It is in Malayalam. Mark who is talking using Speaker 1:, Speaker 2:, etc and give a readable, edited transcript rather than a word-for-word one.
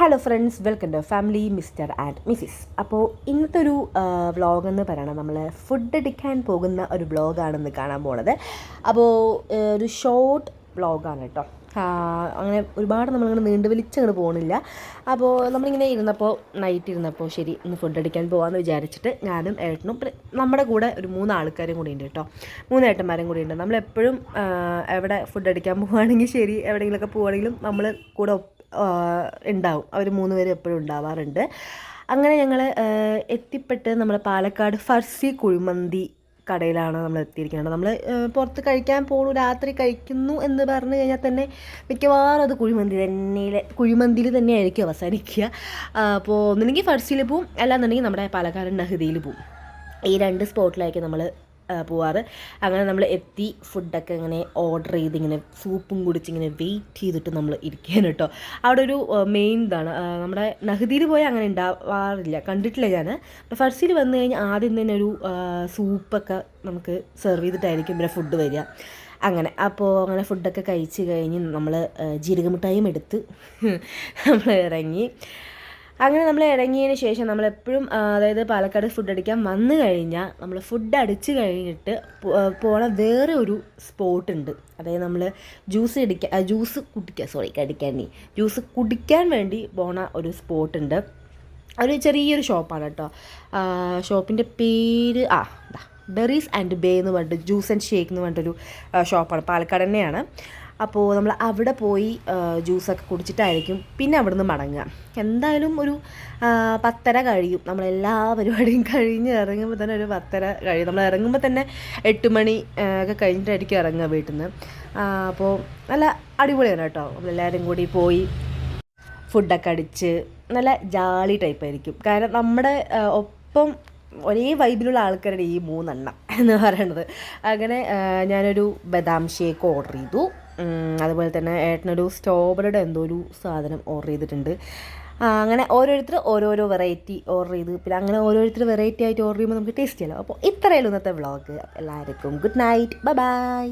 Speaker 1: Hello friends, welcome to family Mr and Mrs. അപ്പോൾ ഇന്നത്തെ ഒരു വ്ളോഗെന്ന് പറയണം, നമ്മൾ ഫുഡ് അടിക്കാൻ പോകുന്ന ഒരു വ്ളോഗാണെന്ന് കാണാൻ പോണത്. അപ്പോൾ ഒരു ഷോർട്ട് വ്ളോഗാണ് കേട്ടോ. അങ്ങനെ ഒരുപാട് നമ്മളിങ്ങനെ നീണ്ടു വലിച്ചങ്ങോട്ട് പോകണില്ല. അപ്പോൾ നമ്മളിങ്ങനെ നൈറ്റ് ഇരുന്നപ്പോൾ ശരി ഇന്ന് ഫുഡ് അടിക്കാൻ പോകാമെന്ന് വിചാരിച്ചിട്ട് ഞാനും ഏട്ടനും നമ്മുടെ കൂടെ ഒരു 3 ആൾക്കാരും കൂടി ഉണ്ട് കേട്ടോ. 3 ഏട്ടന്മാരും കൂടി ഉണ്ട്. നമ്മളെപ്പോഴും എവിടെ ഫുഡ് അടിക്കാൻ പോവുകയാണെങ്കിൽ ശരി, എവിടെയെങ്കിലുമൊക്കെ പോവുകയാണെങ്കിലും നമ്മൾ കൂടെ ഉണ്ടാവും. അവർ 3 പേരും എപ്പോഴും ഉണ്ടാവാറുണ്ട്. അങ്ങനെ ഞങ്ങൾ എത്തിപ്പെട്ട് നമ്മൾ പാലക്കാട് ഫർസി കുഴിമന്തി കടയിലാണ് നമ്മൾ എത്തിയിരിക്കുന്നത്. നമ്മൾ പുറത്ത് കഴിക്കാൻ പോകുന്നു, രാത്രി കഴിക്കുന്നു എന്ന് പറഞ്ഞു കഴിഞ്ഞാൽ തന്നെ മിക്കവാറും അത് കുഴിമന്തിയിൽ തന്നെ ആയിരിക്കും അവസാനിക്കുക. അപ്പോൾ ഒന്നുമില്ലെങ്കിൽ ഫർസിയിൽ പോവും, അല്ലാന്നുണ്ടെങ്കിൽ നമ്മുടെ പാലക്കാട് നഹദിയിൽ പോവും. ഈ 2 സ്പോട്ടിലായിരിക്കും നമ്മൾ പോവാറ്. അങ്ങനെ നമ്മൾ എത്തി ഫുഡൊക്കെ ഇങ്ങനെ ഓർഡർ ചെയ്ത് ഇങ്ങനെ സൂപ്പും കുടിച്ചിങ്ങനെ വെയിറ്റ് ചെയ്തിട്ട് നമ്മൾ ഇരിക്കുകയാണ് കേട്ടോ. അവിടെ ഒരു മെയിൻ ഇതാണ്, നമ്മുടെ നഹദിയിൽ പോയാൽ അങ്ങനെ ഉണ്ടാവാറില്ല, കണ്ടിട്ടില്ല ഞാൻ. അപ്പോൾ ഫർസിൽ വന്നു കഴിഞ്ഞാൽ ആദ്യം തന്നെ ഒരു സൂപ്പൊക്കെ നമുക്ക് സെർവ് ചെയ്തിട്ടായിരിക്കും പിന്നെ ഫുഡ് വരിക. അങ്ങനെ ഫുഡൊക്കെ കഴിച്ച് കഴിഞ്ഞ് നമ്മൾ ജീരകമിഠായും എടുത്ത് നമ്മൾ ഇറങ്ങി. അങ്ങനെ നമ്മൾ ഇറങ്ങിയതിന് ശേഷം നമ്മളെപ്പോഴും അതായത് പാലക്കാട് ഫുഡ് അടിക്കാൻ വന്നു കഴിഞ്ഞാൽ നമ്മൾ ഫുഡ് അടിച്ച് കഴിഞ്ഞിട്ട് പോണ വേറെ ഒരു സ്പോട്ടുണ്ട്. അതായത് നമ്മൾ ജ്യൂസ് കുടിക്കാൻ വേണ്ടി പോണ ഒരു സ്പോട്ടുണ്ട്. ഒരു ചെറിയൊരു ഷോപ്പാണ് കേട്ടോ. ഷോപ്പിൻ്റെ പേര് ബെറീസ് ആൻഡ് ബേ എന്ന് പറഞ്ഞിട്ട് ജ്യൂസ് ആൻഡ് ഷേക്ക് എന്ന് പറഞ്ഞിട്ടൊരു ഷോപ്പാണ്, പാലക്കാട് തന്നെയാണ്. അപ്പോൾ നമ്മൾ അവിടെ പോയി ജ്യൂസൊക്കെ കുടിച്ചിട്ടായിരിക്കും പിന്നെ അവിടെ നിന്ന് മടങ്ങുക. എന്തായാലും ഒരു 10:30 കഴിയും. നമ്മളെല്ലാ പരിപാടിയും കഴിഞ്ഞ് ഇറങ്ങുമ്പോൾ തന്നെ ഒരു 10:30 കഴിയും. നമ്മൾ ഇറങ്ങുമ്പോൾ തന്നെ 8 മണി ഒക്കെ കഴിഞ്ഞിട്ടായിരിക്കും ഇറങ്ങുക വീട്ടിൽ നിന്ന്. അപ്പോൾ നല്ല അടിപൊളിയാണ് കേട്ടോ. നമ്മളെല്ലാവരും കൂടി പോയി ഫുഡൊക്കെ അടിച്ച് നല്ല ജാളി ടൈപ്പായിരിക്കും. കാരണം നമ്മുടെ ഒപ്പം ഒരേ വൈബിലുള്ള ആൾക്കാരുടെ ഈ 3 എണ്ണം എന്ന് പറയുന്നത്. അങ്ങനെ ഞാനൊരു ബദാം ഷേക്ക് ഓർഡർ ചെയ്തു. അതുപോലെ തന്നെ ഏട്ടനൊരു സ്ട്രോബെറിയുടെ എന്തോ ഒരു സാധനം ഓർഡർ ചെയ്തിട്ടുണ്ട്. അങ്ങനെ ഓരോരുത്തർ ഓരോരോ വെറൈറ്റി ഓർഡർ ചെയ്ത് പിന്നെ അങ്ങനെ ഓരോരുത്തർ വെറൈറ്റി ആയിട്ട് ഓർഡർ ചെയ്യുമ്പോൾ നമുക്ക് ടേസ്റ്റ് ചെയ്യാലോ. അപ്പോൾ ഇത്രയല്ലോ ഇന്നത്തെ വ്ളോഗ്. എല്ലാവർക്കും ഗുഡ് നൈറ്റ്, ബൈ.